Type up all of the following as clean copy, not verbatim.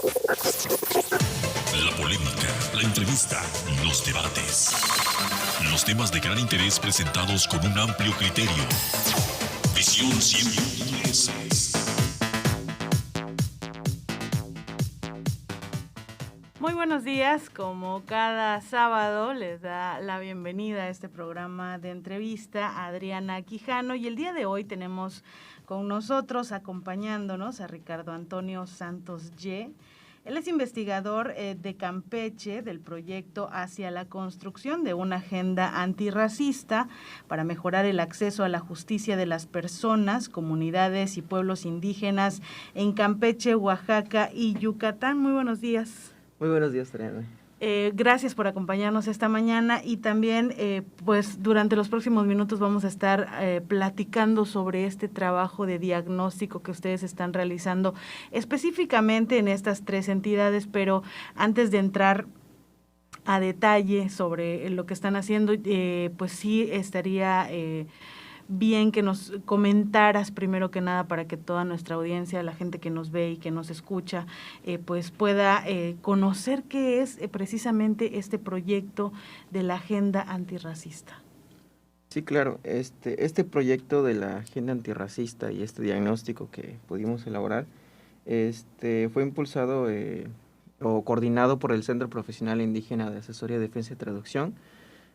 La polémica, la entrevista, los debates. Los temas de gran interés presentados con un amplio criterio. Visión 100.3. Muy buenos días, como cada sábado les da la bienvenida a este programa de entrevista a Adriana Quijano, y el día de hoy tenemos con nosotros, acompañándonos, a Ricardo Antonio Santos Ye. Él es investigador de Campeche del proyecto Hacia la construcción de una agenda antirracista para mejorar el acceso a la justicia de las personas, comunidades y pueblos indígenas en Campeche, Oaxaca y Yucatán. Muy buenos días. Muy buenos días, Adriana. Gracias por acompañarnos esta mañana, y también pues durante los próximos minutos vamos a estar platicando sobre este trabajo de diagnóstico que ustedes están realizando específicamente en estas tres entidades. Pero antes de entrar a detalle sobre lo que están haciendo, pues sí estaría bien que nos comentaras primero que nada, para que toda nuestra audiencia, la gente que nos ve y que nos escucha, pues pueda conocer qué es precisamente este proyecto de la agenda antirracista. Sí, claro. Este proyecto de la agenda antirracista y este diagnóstico que pudimos elaborar, fue impulsado o coordinado por el Centro Profesional Indígena de Asesoría, Defensa y Traducción.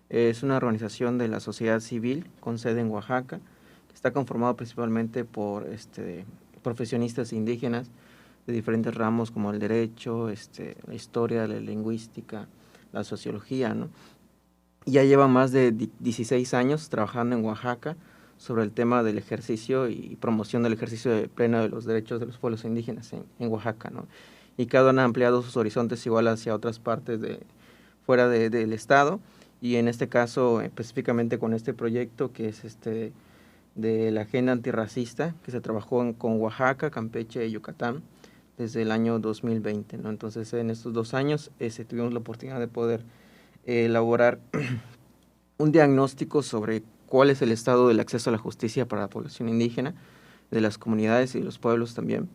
Es una organización de la sociedad civil con sede en Oaxaca, que está conformado principalmente por profesionistas indígenas de diferentes ramos como el derecho, la historia, la lingüística, la sociología, ¿no? Y ya lleva más de 16 años trabajando en Oaxaca sobre el tema del ejercicio y promoción del ejercicio pleno de los derechos de los pueblos indígenas en Oaxaca, ¿no? Y cada uno ha ampliado sus horizontes igual hacia otras partes fuera del estado. Y en este caso, específicamente con este proyecto que es de la agenda antirracista, que se trabajó con Oaxaca, Campeche y Yucatán desde el año 2020, ¿no? Entonces, en estos 2 años tuvimos la oportunidad de poder elaborar un diagnóstico sobre cuál es el estado del acceso a la justicia para la población indígena, de las comunidades y los pueblos también,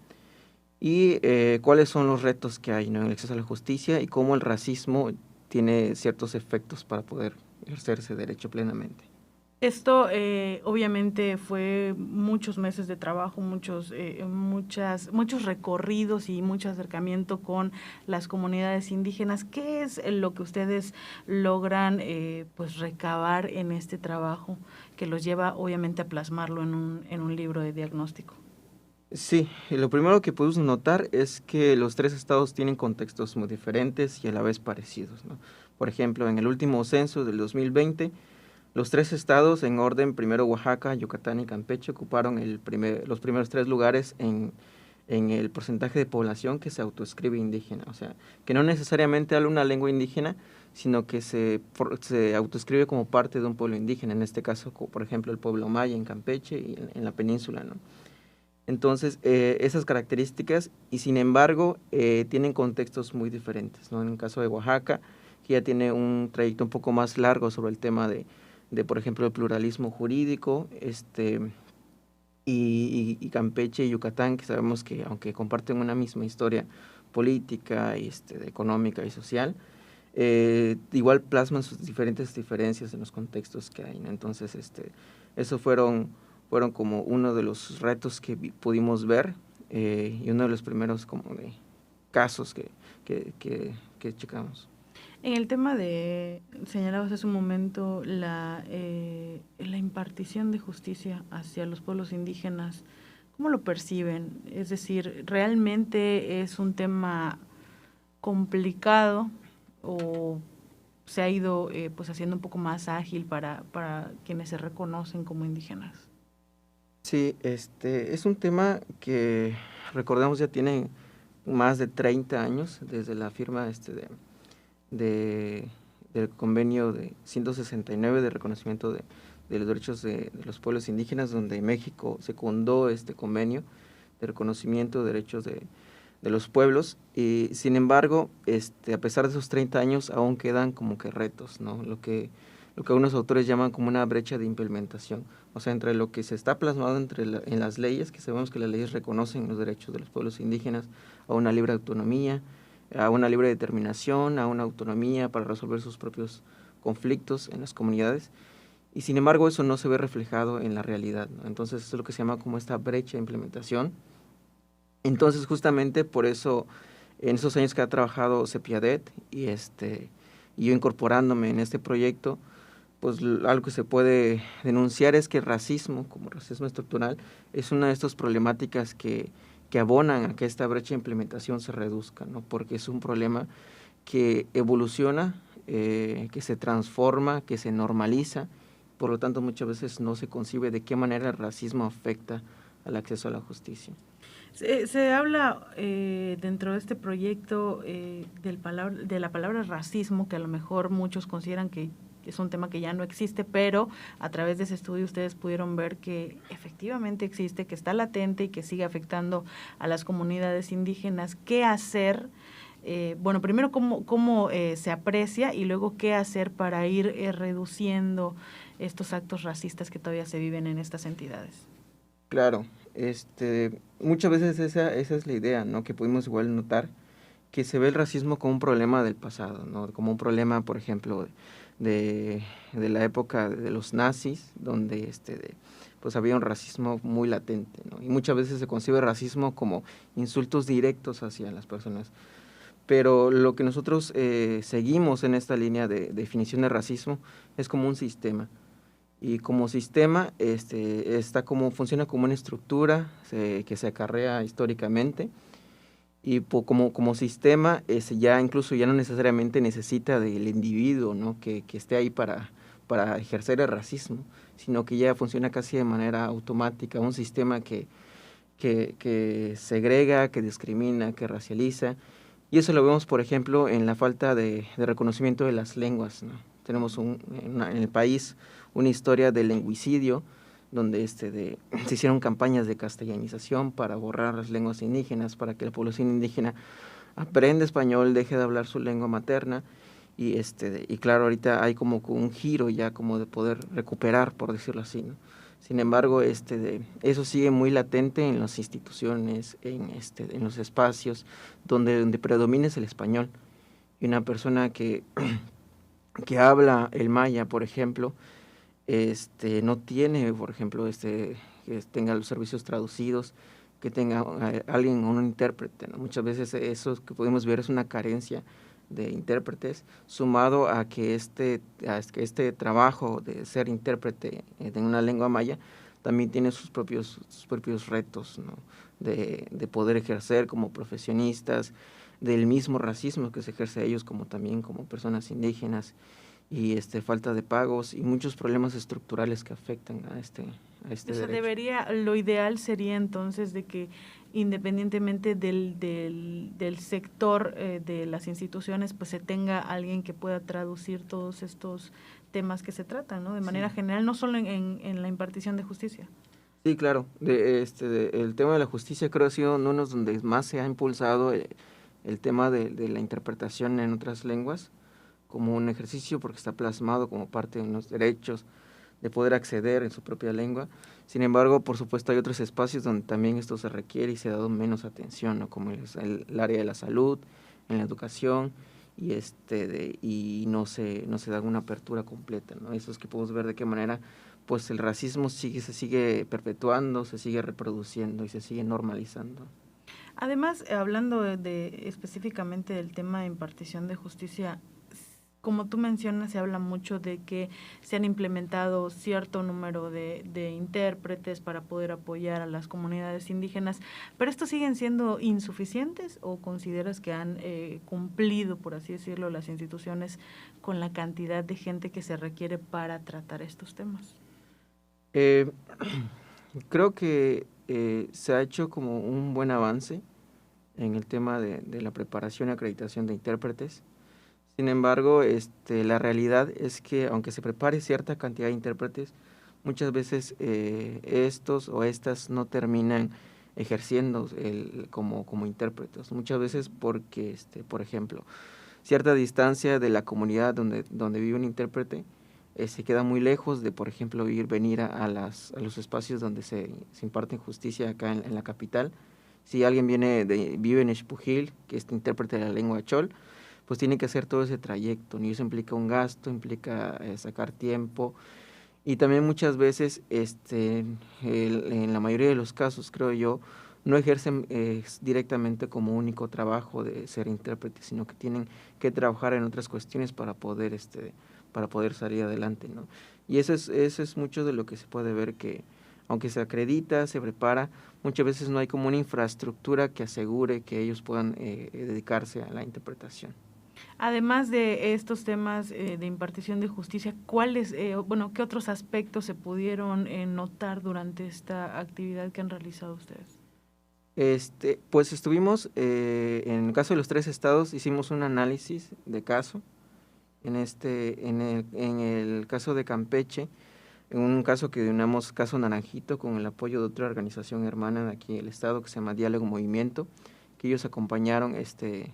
y cuáles son los retos que hay, ¿no?, en el acceso a la justicia, y cómo el racismo tiene ciertos efectos para poder ejercer ese derecho plenamente. Esto obviamente fue muchos meses de trabajo, muchos recorridos y mucho acercamiento con las comunidades indígenas. ¿Qué es lo que ustedes logran pues recabar en este trabajo que los lleva obviamente a plasmarlo en un libro de diagnóstico? Sí, lo primero que podemos notar es que los 3 estados tienen contextos muy diferentes y a la vez parecidos, ¿no? Por ejemplo, en el último censo del 2020, los 3 estados en orden, primero Oaxaca, Yucatán y Campeche, ocuparon los primeros 3 lugares en el porcentaje de población que se autoescribe indígena. O sea, que no necesariamente habla una lengua indígena, sino que se autoescribe como parte de un pueblo indígena, en este caso, por ejemplo, el pueblo maya en Campeche y en la península, ¿no? Entonces, esas características, y sin embargo, tienen contextos muy diferentes, ¿no? En el caso de Oaxaca, que ya tiene un trayecto un poco más largo sobre el tema de por ejemplo, el pluralismo jurídico, y Campeche y Yucatán, que sabemos que aunque comparten una misma historia política y económica y social, igual plasman sus diferentes diferencias en los contextos que hay, ¿no? Entonces, eso fueron como uno de los retos que pudimos ver, y uno de los primeros como de casos que checamos. En el tema señalabas hace un momento, la impartición de justicia hacia los pueblos indígenas, ¿cómo lo perciben? Es decir, ¿realmente es un tema complicado o se ha ido pues haciendo un poco más ágil para quienes se reconocen como indígenas? Sí, es un tema que, recordemos, ya tiene más de 30 años desde la firma del convenio de 169 de reconocimiento de los derechos de los pueblos indígenas, donde México secundó este convenio de reconocimiento de derechos de los pueblos. Y sin embargo, a pesar de esos 30 años, aún quedan como que retos, ¿no? Lo que lo que algunos autores llaman como una brecha de implementación, o sea, entre lo que se está plasmado en las leyes, que sabemos que las leyes reconocen los derechos de los pueblos indígenas a una libre autonomía, a una libre determinación, a una autonomía para resolver sus propios conflictos en las comunidades, y sin embargo eso no se ve reflejado en la realidad, ¿no? Entonces eso es lo que se llama como esta brecha de implementación. Entonces justamente por eso en esos años que ha trabajado CEPIADET y yo incorporándome en este proyecto, pues algo que se puede denunciar es que el racismo, como racismo estructural, es una de estas problemáticas que abonan a que esta brecha de implementación se reduzca, ¿no? Porque es un problema que evoluciona, que se transforma, que se normaliza, por lo tanto muchas veces no se concibe de qué manera el racismo afecta al acceso a la justicia. Se habla dentro de este proyecto de la palabra racismo, que a lo mejor muchos consideran que es un tema que ya no existe, pero a través de ese estudio ustedes pudieron ver que efectivamente existe, que está latente y que sigue afectando a las comunidades indígenas. ¿Qué hacer? Bueno, primero cómo se aprecia y luego qué hacer para ir reduciendo estos actos racistas que todavía se viven en estas entidades. Claro, muchas veces esa es la idea, ¿no? Que pudimos igual notar que se ve el racismo como un problema del pasado, ¿no? Como un problema, por ejemplo, de la época de los nazis, donde pues había un racismo muy latente, ¿no? Y muchas veces se concibe racismo como insultos directos hacia las personas. Pero lo que nosotros seguimos en esta línea de definición de racismo es como un sistema. Y como sistema funciona como una estructura que se acarrea históricamente, y como sistema ya incluso ya no necesariamente necesita del individuo, ¿no? que esté ahí para ejercer el racismo, sino que ya funciona casi de manera automática, un sistema que segrega, que discrimina, que racializa, y eso lo vemos, por ejemplo, en la falta de reconocimiento de las lenguas, ¿no? Tenemos en el país una historia de lingüicidio, donde se hicieron campañas de castellanización para borrar las lenguas indígenas, para que la población indígena aprenda español, deje de hablar su lengua materna, y claro, ahorita hay como un giro ya como de poder recuperar, por decirlo así, ¿no? Sin embargo, eso sigue muy latente en las instituciones, en los espacios donde predomina es el español. Y una persona que habla el maya, por ejemplo, no tiene, por ejemplo, que tenga los servicios traducidos, que tenga alguien, un intérprete, ¿no? Muchas veces eso que podemos ver es una carencia de intérpretes, sumado a que este trabajo de ser intérprete de una lengua maya también tiene sus propios retos, ¿no? de poder ejercer como profesionistas, del mismo racismo que se ejerce a ellos también como personas indígenas, y falta de pagos y muchos problemas estructurales que afectan a este derecho. Lo ideal sería entonces de que independientemente del sector de las instituciones, pues se tenga alguien que pueda traducir todos estos temas que se tratan, ¿no? De manera general, no solo en la impartición de justicia. Sí, claro. El tema de la justicia creo ha sido uno donde más se ha impulsado el tema de la interpretación en otras lenguas, como un ejercicio porque está plasmado como parte de los derechos de poder acceder en su propia lengua. Sin embargo, por supuesto, hay otros espacios donde también esto se requiere y se ha dado menos atención, ¿no? Como es el área de la salud, en la educación, y no se da una apertura completa, ¿no? Eso es que podemos ver de qué manera pues el racismo se sigue perpetuando, se sigue reproduciendo y se sigue normalizando. Además, hablando específicamente del tema de impartición de justicia, como tú mencionas, se habla mucho de que se han implementado cierto número de intérpretes para poder apoyar a las comunidades indígenas, pero ¿estos siguen siendo insuficientes o consideras que han cumplido, por así decirlo, las instituciones con la cantidad de gente que se requiere para tratar estos temas? Creo que se ha hecho como un buen avance en el tema de la preparación y acreditación de intérpretes. Sin embargo, la realidad es que aunque se prepare cierta cantidad de intérpretes, muchas veces estos o estas no terminan ejerciendo como intérpretes. Muchas veces porque, por ejemplo, cierta distancia de la comunidad donde vive un intérprete se queda muy lejos de, por ejemplo, venir a los espacios donde se imparte justicia acá en la capital. Si alguien vive en Xpujil, que es intérprete de la lengua chol, pues tiene que hacer todo ese trayecto, ¿no? Y eso implica un gasto, implica sacar tiempo, y también muchas veces, en la mayoría de los casos, creo yo, no ejercen directamente como único trabajo de ser intérprete, sino que tienen que trabajar en otras cuestiones para poder salir adelante, ¿no? Y eso es mucho de lo que se puede ver, que aunque se acredita, se prepara, muchas veces no hay como una infraestructura que asegure que ellos puedan dedicarse a la interpretación. Además de estos temas de impartición de justicia, qué otros aspectos se pudieron notar durante esta actividad que han realizado ustedes? Pues estuvimos, en el caso de los 3 estados, hicimos un análisis de caso. En el caso de Campeche, en un caso que denominamos Caso Naranjito, con el apoyo de otra organización hermana de aquí del estado que se llama Diálogo Movimiento, que ellos acompañaron este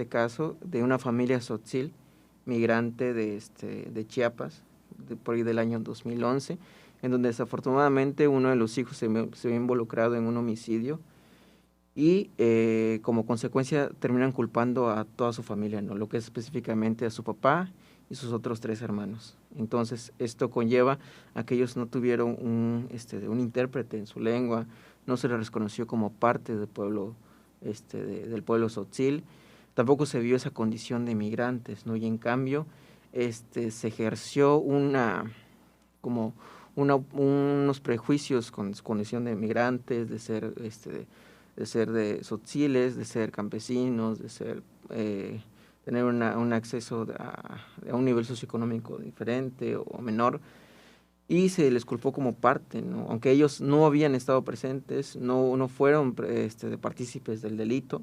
caso de una familia tzotzil, migrante de Chiapas, por ahí del año 2011, en donde desafortunadamente uno de los hijos se vio involucrado en un homicidio y como consecuencia terminan culpando a toda su familia, ¿no? Lo que es específicamente a su papá y sus otros 3 hermanos. Entonces esto conlleva a que ellos no tuvieron un intérprete en su lengua, no se les reconoció como parte del pueblo, del pueblo tzotzil, tampoco se vio esa condición de migrantes, ¿no? Y en cambio se ejerció unos prejuicios con su condición de migrantes, de ser de tzotziles, de ser campesinos, de ser tener un acceso a un nivel socioeconómico diferente o menor, y se les culpó como parte, ¿no? Aunque ellos no habían estado presentes, no fueron partícipes del delito,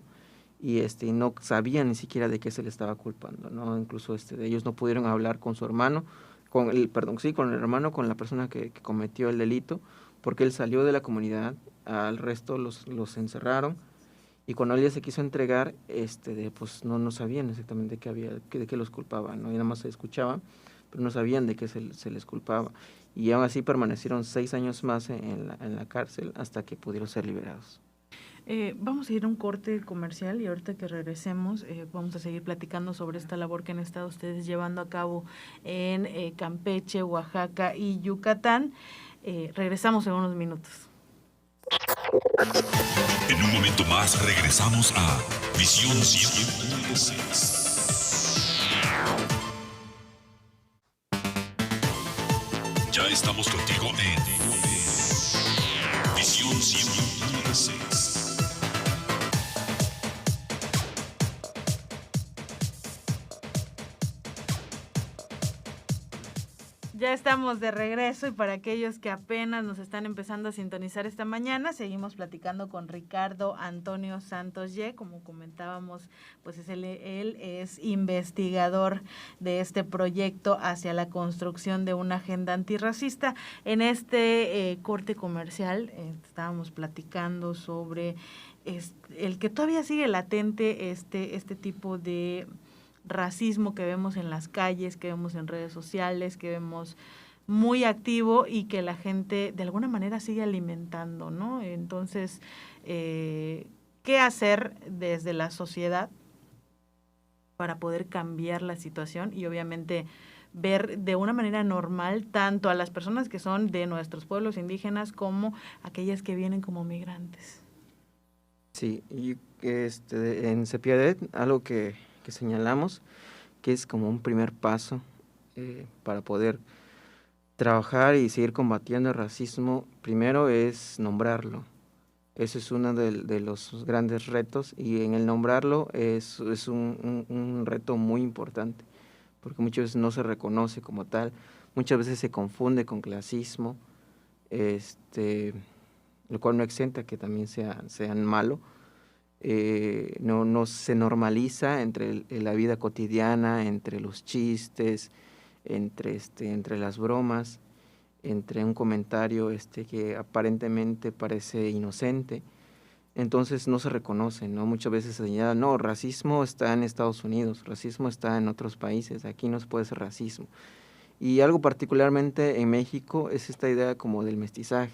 y no sabían ni siquiera de qué se le estaba culpando, ¿no? Incluso ellos no pudieron hablar con su hermano, con el hermano, con la persona que cometió el delito, porque él salió de la comunidad, al resto los encerraron, y cuando él ya se quiso entregar, pues no sabían exactamente de qué los culpaban, ¿no? Y nada más se escuchaba, pero no sabían de qué se les culpaba, y aún así permanecieron 6 años más en la cárcel hasta que pudieron ser liberados. Vamos a ir a un corte comercial y ahorita que regresemos vamos a seguir platicando sobre esta labor que han estado ustedes llevando a cabo en Campeche, Oaxaca y Yucatán. Regresamos en unos minutos. En un momento más regresamos a Visión 100.6. Ya estamos contigo en Visión 100.6. Ya estamos de regreso, y para aquellos que apenas nos están empezando a sintonizar esta mañana, seguimos platicando con Ricardo Antonio Santos Ye. Como comentábamos, pues él es investigador de este proyecto hacia la construcción de una agenda antirracista. En este corte comercial estábamos platicando sobre el que todavía sigue latente este tipo de racismo que vemos en las calles, que vemos en redes sociales, que vemos muy activo y que la gente de alguna manera sigue alimentando, ¿no? Entonces, ¿qué hacer desde la sociedad para poder cambiar la situación y obviamente ver de una manera normal tanto a las personas que son de nuestros pueblos indígenas como aquellas que vienen como migrantes? Sí, y en Cepiadet, algo que señalamos, que es como un primer paso para poder trabajar y seguir combatiendo el racismo, primero es nombrarlo. Ese es uno de los grandes retos, y en el nombrarlo es un reto muy importante, porque muchas veces no se reconoce como tal, muchas veces se confunde con clasismo, lo cual no exenta que también sean malo. No se normaliza entre la vida cotidiana, entre los chistes, entre las bromas, entre un comentario que aparentemente parece inocente. Entonces no se reconoce, ¿no? Muchas veces se señala, no, racismo está en Estados Unidos, racismo está en otros países, aquí no se puede ser racismo. Y algo particularmente en México es esta idea como del mestizaje,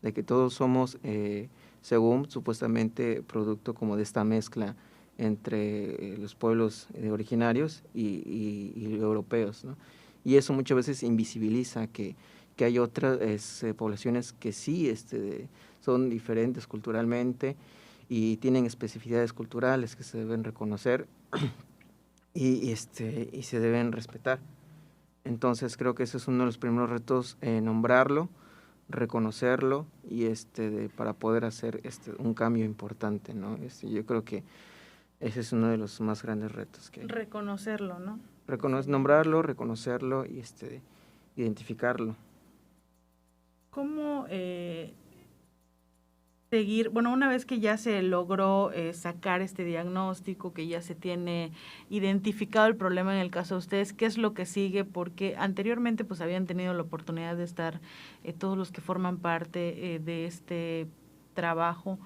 de que todos somos, según supuestamente, producto como de esta mezcla entre los pueblos originarios y europeos, ¿no? Y eso muchas veces invisibiliza que hay otras poblaciones que sí son diferentes culturalmente y tienen especificidades culturales que se deben reconocer y se deben respetar. Entonces creo que ese es uno de los primeros retos, nombrarlo, reconocerlo y para poder hacer un cambio importante, ¿no? Yo creo que ese es uno de los más grandes retos que hay. Reconocerlo, ¿no? Nombrarlo, reconocerlo y identificarlo. ¿Cómo seguir? Bueno, una vez que ya se logró sacar este diagnóstico, que ya se tiene identificado el problema en el caso de ustedes, ¿qué es lo que sigue? Porque anteriormente pues habían tenido la oportunidad de estar todos los que forman parte de este trabajo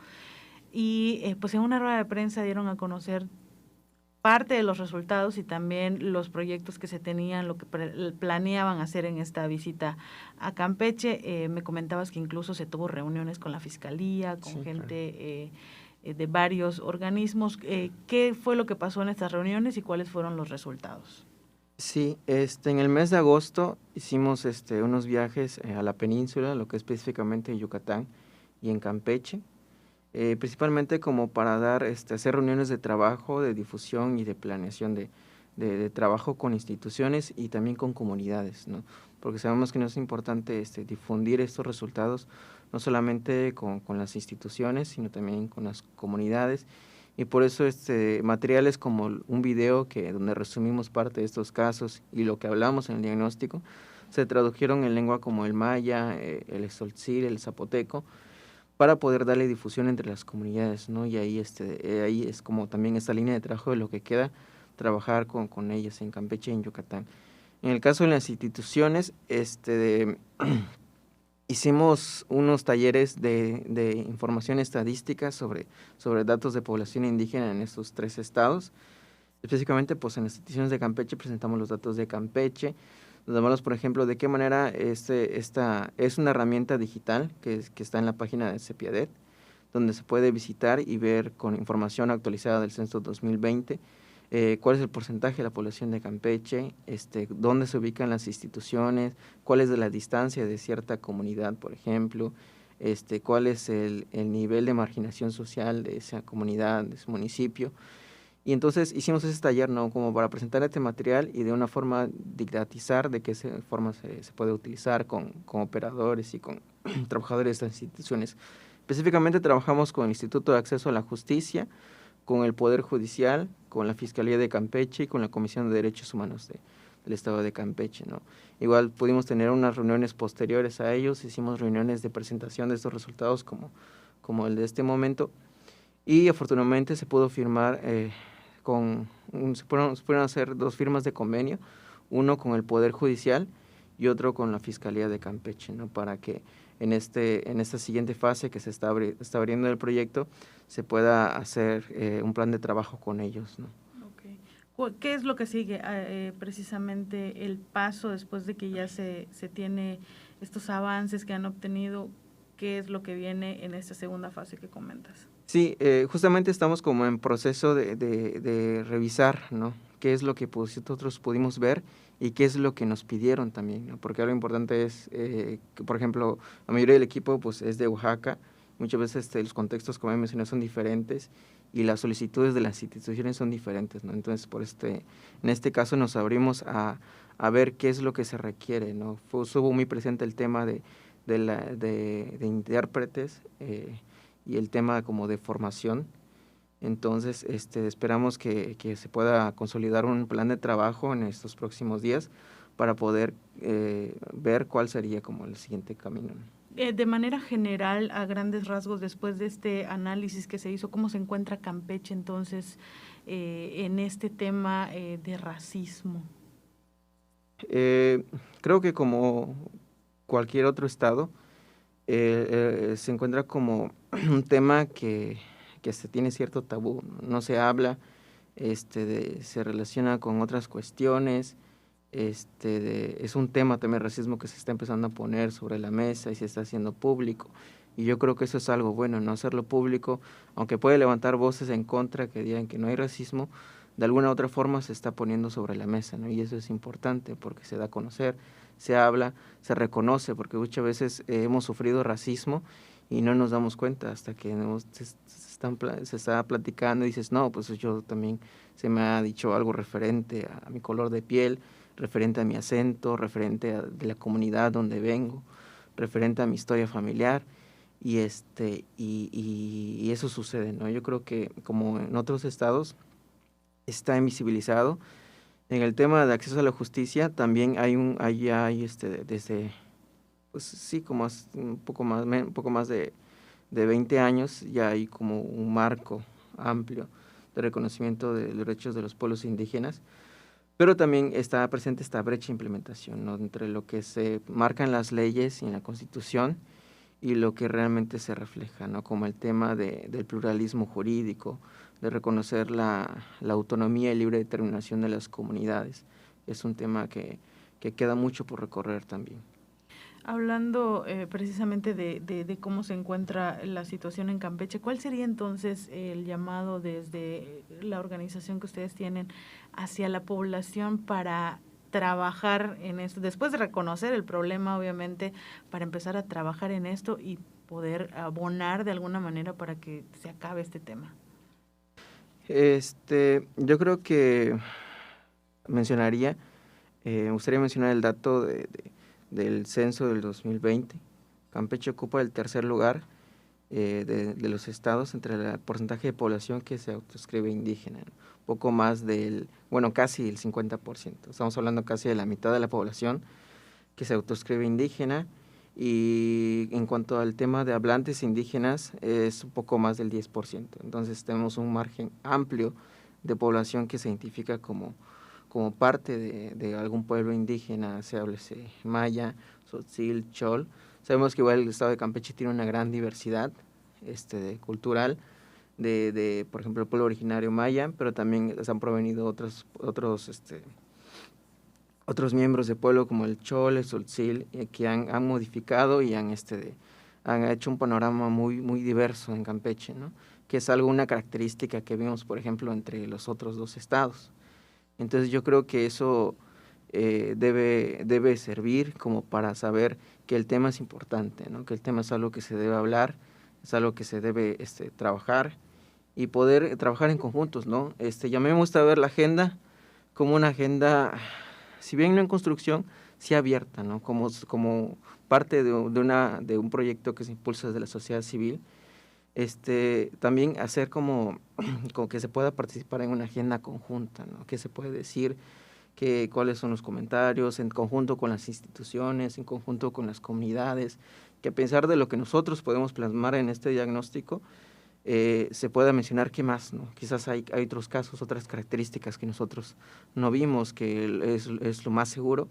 y pues en una rueda de prensa dieron a conocer parte de los resultados y también los proyectos que se tenían, lo que planeaban hacer en esta visita a Campeche. Me comentabas que incluso se tuvo reuniones con la Fiscalía, con gente de varios organismos. ¿Qué fue lo que pasó en estas reuniones y cuáles fueron los resultados? Sí, en el mes de agosto hicimos unos viajes a la península, lo que es específicamente Yucatán y en Campeche. Principalmente como para hacer reuniones de trabajo, de difusión y de planeación de trabajo con instituciones y también con comunidades, ¿no? Porque sabemos que no es importante difundir estos resultados, no solamente con las instituciones, sino también con las comunidades, y por eso materiales como un video donde resumimos parte de estos casos y lo que hablamos en el diagnóstico, se tradujeron en lengua como el maya, el tzotzil, el zapoteco, para poder darle difusión entre las comunidades, ¿no? Y ahí, ahí es como también esta línea de trabajo de lo que queda, trabajar con ellas en Campeche y en Yucatán. En el caso de las instituciones, hicimos unos talleres de información estadística sobre datos de población indígena en estos 3 estados. Específicamente, pues en las instituciones de Campeche presentamos los datos de Campeche. Nos hablamos, por ejemplo, de qué manera esta es una herramienta digital que está en la página de CEPIADET, donde se puede visitar y ver con información actualizada del censo 2020, cuál es el porcentaje de la población de Campeche, dónde se ubican las instituciones, cuál es la distancia de cierta comunidad, por ejemplo, cuál es el nivel de marginación social de esa comunidad, de ese municipio. Y entonces hicimos ese taller, ¿no? Como para presentar este material y de una forma didatizar de qué forma se puede utilizar con operadores y con trabajadores de estas instituciones. Específicamente trabajamos con el Instituto de Acceso a la Justicia, con el Poder Judicial, con la Fiscalía de Campeche y con la Comisión de Derechos Humanos del Estado de Campeche, ¿no? Igual pudimos tener unas reuniones posteriores a ellos, hicimos reuniones de presentación de estos resultados como el de este momento, y afortunadamente se pudo firmar se pudieron hacer 2 firmas de convenio, uno con el Poder Judicial y otro con la Fiscalía de Campeche, ¿no? Para que en esta siguiente fase que se está abriendo el proyecto se pueda hacer un plan de trabajo con ellos, ¿no? Okay. ¿Qué es lo que sigue precisamente el paso después de que ya se tiene estos avances que han obtenido? ¿Qué es lo que viene en esta segunda fase que comentas? Sí, justamente estamos como en proceso de revisar, ¿no? Qué es lo que nosotros pudimos ver y qué es lo que nos pidieron también, ¿no? Porque algo importante es que, por ejemplo, la mayoría del equipo pues es de Oaxaca, muchas veces los contextos, como mencioné, son diferentes y las solicitudes de las instituciones son diferentes, ¿no? Entonces, en este caso nos abrimos a ver qué es lo que se requiere, ¿no? Estuvo muy presente el tema de intérpretes, y el tema como de formación. Entonces, esperamos que se pueda consolidar un plan de trabajo en estos próximos días para poder ver cuál sería como el siguiente camino. De manera general, a grandes rasgos, después de este análisis que se hizo, ¿cómo se encuentra Campeche entonces en este tema de racismo? Creo que como cualquier otro estado, se encuentra como un tema que se tiene cierto tabú, no se habla, se relaciona con otras cuestiones es un tema también el racismo que se está empezando a poner sobre la mesa y se está haciendo público. Y yo creo que eso es algo bueno, no hacerlo público, aunque puede levantar voces en contra que digan que no hay racismo, de alguna u otra forma se está poniendo sobre la mesa, ¿no? Y eso es importante porque se da a conocer, se habla, se reconoce, porque muchas veces hemos sufrido racismo y no nos damos cuenta hasta que se está platicando y dices, no, pues yo también se me ha dicho algo referente a mi color de piel, referente a mi acento, referente de la comunidad donde vengo, referente a mi historia familiar. Y eso sucede, ¿no? Yo creo que como en otros estados está invisibilizado. En el tema de acceso a la justicia también desde, pues sí, como un poco más de 20 años ya hay como un marco amplio de reconocimiento de los derechos de los pueblos indígenas, pero también está presente esta brecha de implementación, ¿no? Entre lo que se marca en las leyes y en la Constitución y lo que realmente se refleja, ¿no? Como el tema del pluralismo jurídico, de reconocer la autonomía y libre determinación de las comunidades. Es un tema que queda mucho por recorrer también. Hablando precisamente de cómo se encuentra la situación en Campeche, ¿cuál sería entonces el llamado desde la organización que ustedes tienen hacia la población para trabajar en esto? Después de reconocer el problema, obviamente, para empezar a trabajar en esto y poder abonar de alguna manera para que se acabe este tema. Yo creo que me gustaría mencionar el dato del censo del 2020. Campeche ocupa el tercer lugar de los estados entre el porcentaje de población que se autoescribe indígena, ¿no? Poco más casi el 50%. Estamos hablando casi de la mitad de la población que se autoescribe indígena, y en cuanto al tema de hablantes indígenas es un poco más del 10%. Entonces tenemos un margen amplio de población que se identifica como parte de algún pueblo indígena, se háblese maya, tzotzil, chol. Sabemos que igual el estado de Campeche tiene una gran diversidad cultural, por ejemplo, el pueblo originario maya, pero también se han provenido otros miembros del pueblo como el chol, el tzotzil, que han modificado y han hecho un panorama muy, muy diverso en Campeche, ¿no? Que es una característica que vimos, por ejemplo, entre los otros dos estados. Entonces yo creo que eso debe servir como para saber que el tema es importante, ¿no? Que el tema es algo que se debe hablar, es algo que se debe trabajar y poder trabajar en conjuntos, ¿no? Ya me gusta ver la agenda como una agenda, si bien no en construcción, sí abierta, ¿no? Como parte de un proyecto que se impulsa desde la sociedad civil. También hacer como que se pueda participar en una agenda conjunta, ¿no? Que se puede decir cuáles son los comentarios en conjunto con las instituciones, en conjunto con las comunidades, que a pesar de lo que nosotros podemos plasmar en este diagnóstico, se pueda mencionar qué más, ¿no? Quizás hay otros casos, otras características que nosotros no vimos, que es lo más seguro,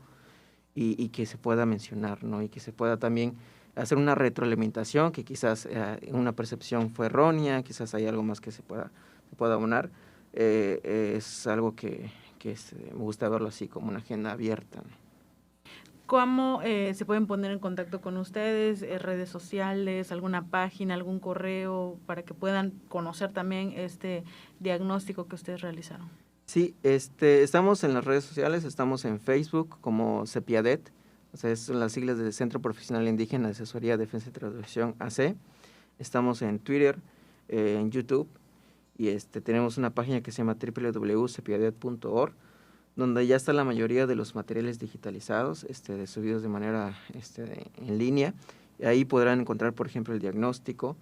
y que se pueda mencionar, ¿no? Y que se pueda también hacer una retroalimentación, que quizás una percepción fue errónea, quizás hay algo más que se pueda abonar. Es algo que me gusta verlo así, como una agenda abierta, ¿no? ¿Cómo se pueden poner en contacto con ustedes? ¿Redes sociales, alguna página, algún correo, para que puedan conocer también este diagnóstico que ustedes realizaron? Sí, estamos en las redes sociales, estamos en Facebook como CEPIADET, o sea, son las siglas del Centro Profesional Indígena de Asesoría, Defensa y Traducción AC. Estamos en Twitter, en YouTube, y tenemos una página que se llama www.cepiadet.org, donde ya está la mayoría de los materiales digitalizados, subidos de manera en línea. Y ahí podrán encontrar, por ejemplo, el diagnóstico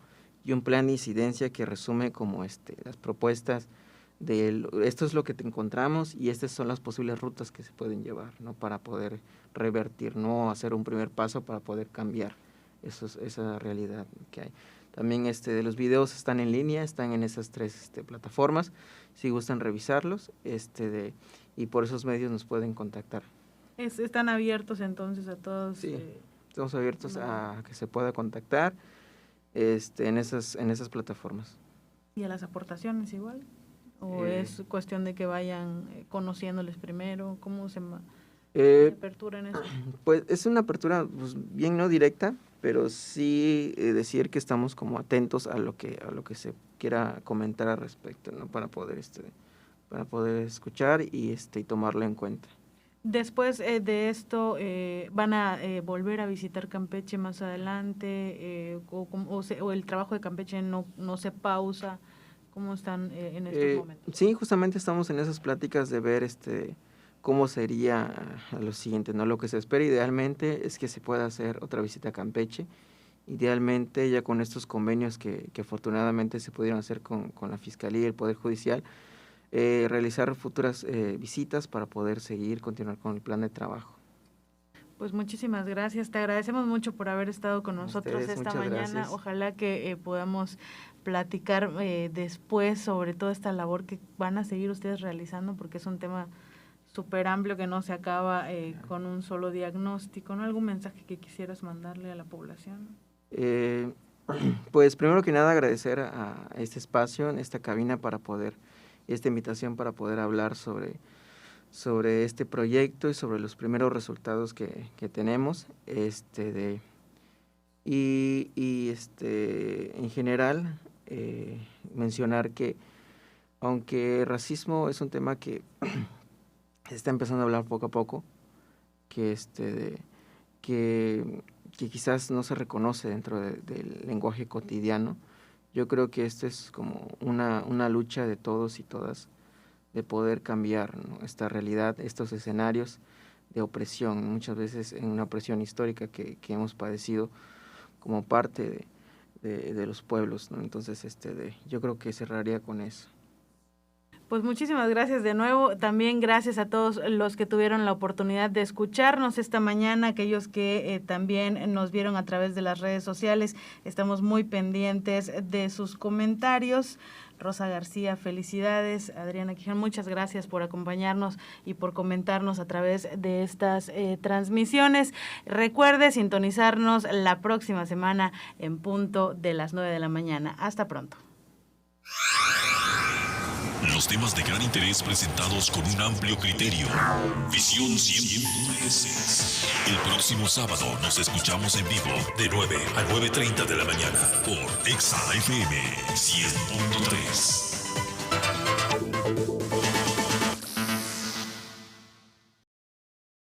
y un plan de incidencia que resume como las propuestas esto es lo que te encontramos y estas son las posibles rutas que se pueden llevar, ¿no? Para poder revertir, no hacer un primer paso para poder cambiar esa realidad que hay. También de los videos están en línea, están en esas tres plataformas, si gustan revisarlos, y por esos medios nos pueden contactar. ¿Están abiertos entonces a todos? Sí, estamos abiertos a que se pueda contactar en esas plataformas. ¿Y a las aportaciones igual? ¿O es cuestión de que vayan conociéndoles primero? ¿Cómo se apertura en eso? Pues es una apertura pues, bien no directa, pero sí decir que estamos como atentos a lo que se quiera comentar al respecto, ¿no? Para poder escuchar y tomarlo en cuenta. Después de esto, ¿van a volver a visitar Campeche más adelante? ¿O el trabajo de Campeche no se pausa? ¿Cómo están en estos momentos? Sí, justamente estamos en esas pláticas de ver cómo sería lo siguiente, ¿no? Lo que se espera idealmente es que se pueda hacer otra visita a Campeche. Idealmente, ya con estos convenios que afortunadamente se pudieron hacer con la Fiscalía y el Poder Judicial, realizar futuras visitas para poder continuar con el plan de trabajo. Pues muchísimas gracias, te agradecemos mucho por haber estado con nosotros esta mañana. Gracias. Ojalá que podamos platicar después sobre toda esta labor que van a seguir ustedes realizando, porque es un tema súper amplio que no se acaba con un solo diagnóstico, ¿no? ¿Algún mensaje que quisieras mandarle a la población? Pues primero que nada agradecer a este espacio, en esta cabina esta invitación para poder hablar sobre este proyecto y sobre los primeros resultados que tenemos, en general mencionar que aunque el racismo es un tema que se está empezando a hablar poco a poco, que quizás no se reconoce dentro del lenguaje cotidiano, yo creo que esto es como una lucha de todos y todas de poder cambiar, ¿no? Esta realidad, estos escenarios de opresión, muchas veces en una opresión histórica que hemos padecido como parte de los pueblos, ¿no? Entonces, yo creo que cerraría con eso. Pues muchísimas gracias de nuevo. También gracias a todos los que tuvieron la oportunidad de escucharnos esta mañana, aquellos que también nos vieron a través de las redes sociales. Estamos muy pendientes de sus comentarios. Rosa García, felicidades. Adriana Quijano, muchas gracias por acompañarnos y por comentarnos a través de estas transmisiones. Recuerde sintonizarnos la próxima semana en punto de las 9 de la mañana. Hasta pronto. Los temas de gran interés presentados con un amplio criterio. Visión 100.3. El próximo sábado nos escuchamos en vivo de 9 a 9:30 de la mañana por Exa FM 100.3.